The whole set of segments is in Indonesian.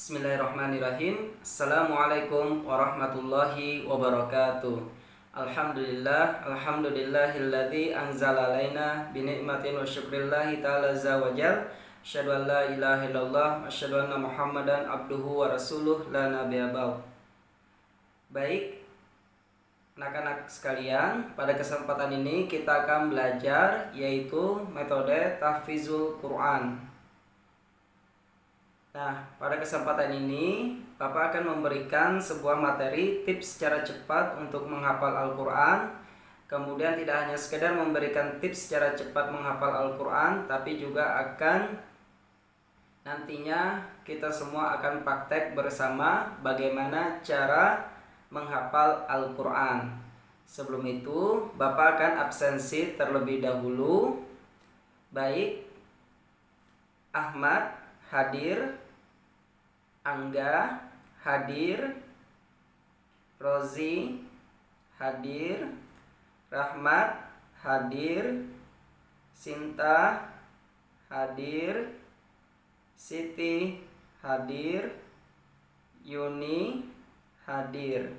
Bismillahirrahmanirrahim. Assalamualaikum warahmatullahi wabarakatuh. Alhamdulillahilladzi anzala alaina bi ni'matin wa syukrillahi ta'ala azza wa jal. Asyhadu an la ilaha illallah wa asyhadu anna Muhammadan abduhu wa rasuluh la nabiyya ba'd. Baik, anak-anak sekalian, pada kesempatan ini kita akan belajar yaitu metode tahfizul Quran. Nah, pada kesempatan ini Bapak akan memberikan sebuah materi tips secara cepat untuk menghafal Al-Quran. Kemudian tidak hanya sekedar memberikan tips secara cepat menghafal Al-Quran, tapi juga akan nantinya kita semua akan praktek bersama bagaimana cara menghafal Al-Quran. Sebelum itu, Bapak akan absensi terlebih dahulu. Baik, Ahmad hadir, Angga hadir, Rozi hadir, Rahmat hadir, Sinta hadir, Siti hadir, Yuni hadir.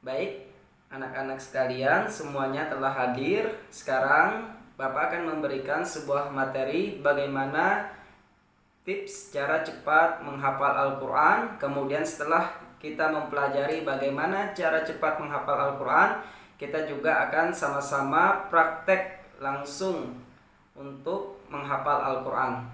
Baik, anak-anak sekalian, semuanya telah hadir. Sekarang Bapak akan memberikan sebuah materi bagaimana tips cara cepat menghafal Al-Quran. Kemudian setelah kita mempelajari bagaimana cara cepat menghafal Al-Quran, kita juga akan sama-sama praktek langsung untuk menghafal Al-Quran.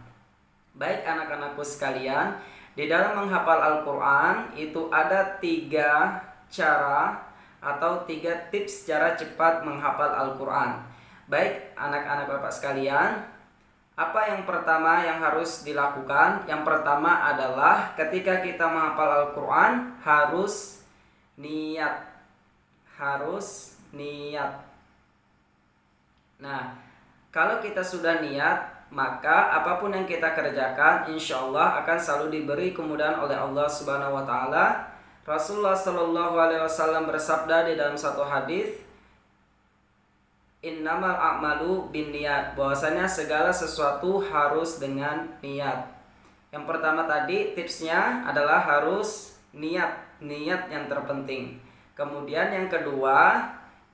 Baik anak-anakku sekalian, di dalam menghafal Al-Quran itu ada 3 cara atau 3 tips cara cepat menghafal Al-Quran. Baik anak-anak Bapak sekalian, apa yang pertama yang harus dilakukan? Yang pertama adalah ketika kita menghafal Al-Quran harus niat. Nah, kalau kita sudah niat, maka apapun yang kita kerjakan insya Allah akan selalu diberi kemudahan oleh Allah Subhanahu wa Ta'ala. Rasulullah Shallallahu Alaihi Wasallam bersabda di dalam satu hadis, innamal a'malu binniyat, bahwasanya segala sesuatu harus dengan niat. Yang pertama tadi tipsnya adalah harus niat yang terpenting. Kemudian yang kedua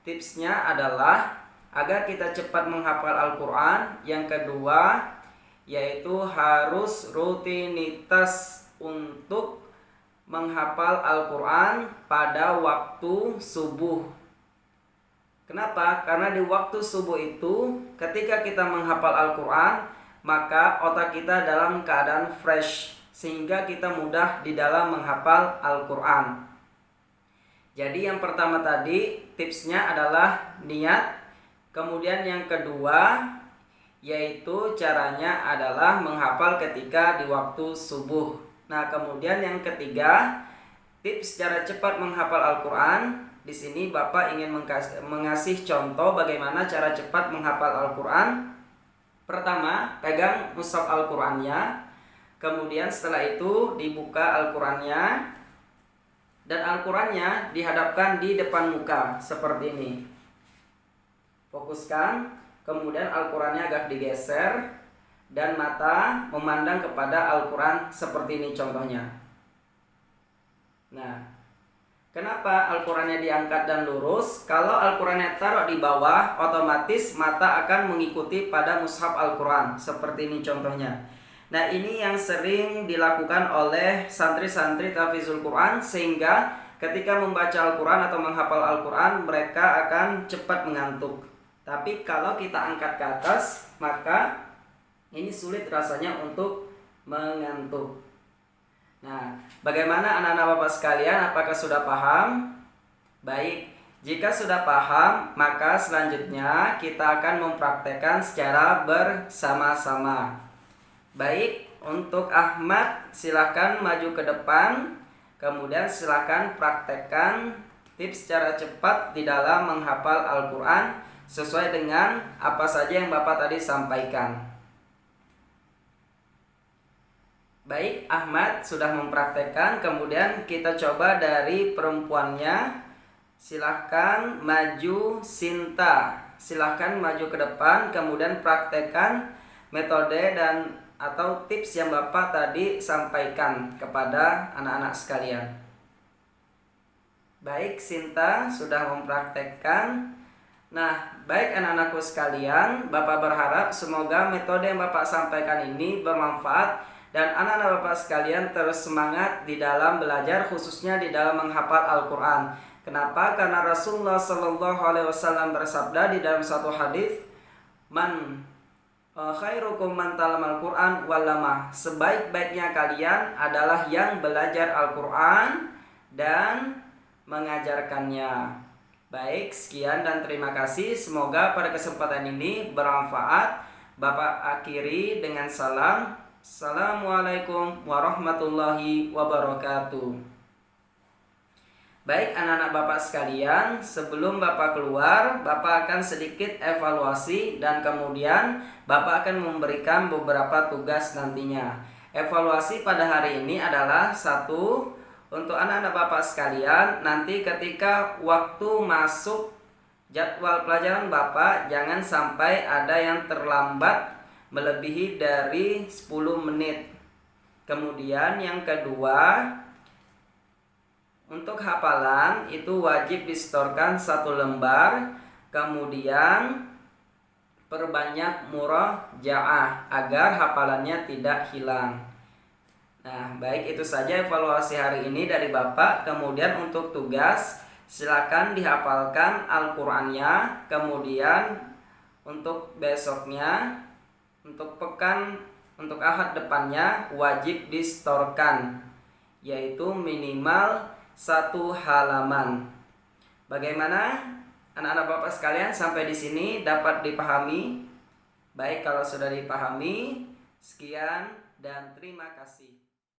tipsnya adalah agar kita cepat menghafal Al-Quran. Yang kedua yaitu harus rutinitas untuk menghafal Al-Quran pada waktu subuh. Kenapa? Karena di waktu subuh itu ketika kita menghafal Al-Quran, maka otak kita dalam keadaan fresh, sehingga kita mudah di dalam menghafal Al-Quran. Jadi yang pertama tadi tipsnya adalah niat. Kemudian yang kedua yaitu caranya adalah menghafal ketika di waktu subuh. Nah, kemudian yang ketiga tips cara cepat menghafal Al-Quran. Di sini Bapak ingin mengasih contoh bagaimana cara cepat menghafal Al-Quran. Pertama, pegang mushaf Al-Qurannya. Kemudian setelah itu dibuka Al-Qurannya. Dan Al-Qurannya dihadapkan di depan muka seperti ini. Fokuskan. Kemudian Al-Qurannya agak digeser. Dan mata memandang kepada Al-Quran seperti ini contohnya. Nah, kenapa Al-Qurannya diangkat dan lurus? Kalau Al-Qurannya taruh di bawah, otomatis mata akan mengikuti pada mushaf Al-Quran. Seperti ini contohnya. Nah, ini yang sering dilakukan oleh santri-santri tahfizul Quran, sehingga ketika membaca Al-Quran atau menghafal Al-Quran, mereka akan cepat mengantuk. Tapi kalau kita angkat ke atas, maka ini sulit rasanya untuk mengantuk. Nah, bagaimana anak-anak Bapak sekalian? Apakah sudah paham? Baik, jika sudah paham, maka selanjutnya kita akan mempraktekkan secara bersama-sama. Baik, untuk Ahmad silahkan maju ke depan. Kemudian silahkan praktekkan tips secara cepat di dalam menghafal Al-Quran sesuai dengan apa saja yang Bapak tadi sampaikan. Baik, Ahmad sudah mempraktekkan. Kemudian kita coba dari perempuannya. Silahkan maju Sinta. Silahkan maju ke depan. Kemudian praktekkan metode dan atau tips yang Bapak tadi sampaikan kepada anak-anak sekalian? Baik, Sinta sudah mempraktekkan. Nah, baik anak-anakku sekalian, Bapak berharap semoga metode yang Bapak sampaikan ini bermanfaat dan anak-anak Bapak sekalian terus semangat di dalam belajar, khususnya di dalam menghafal Al-Quran. Kenapa? Karena Rasulullah SAW bersabda di dalam satu hadis, khairukum man talamal Quran walama. Sebaik-baiknya kalian adalah yang belajar Al-Quran dan mengajarkannya. Baik, sekian dan terima kasih. Semoga pada kesempatan ini bermanfaat. Bapak akhiri dengan salam. Assalamualaikum warahmatullahi wabarakatuh. Baik anak-anak Bapak sekalian, sebelum Bapak keluar, Bapak akan sedikit evaluasi dan kemudian Bapak akan memberikan beberapa tugas nantinya. Evaluasi pada hari ini adalah satu, untuk anak-anak Bapak sekalian, nanti ketika waktu masuk jadwal pelajaran Bapak, jangan sampai ada yang terlambat melebihi dari 10 menit. Kemudian yang kedua, untuk hafalan itu wajib disetorkan 1 lembar. Kemudian perbanyak murojaah agar hafalannya tidak hilang. Nah, baik, itu saja evaluasi hari ini dari Bapak. Kemudian untuk tugas, silakan dihafalkan Al-Qur'annya. Kemudian untuk besoknya, untuk pekan, untuk ahad depannya wajib disetorkan, yaitu minimal 1 halaman. Bagaimana anak-anak Bapak sekalian, sampai di sini dapat dipahami? Baik, kalau sudah dipahami, sekian dan terima kasih.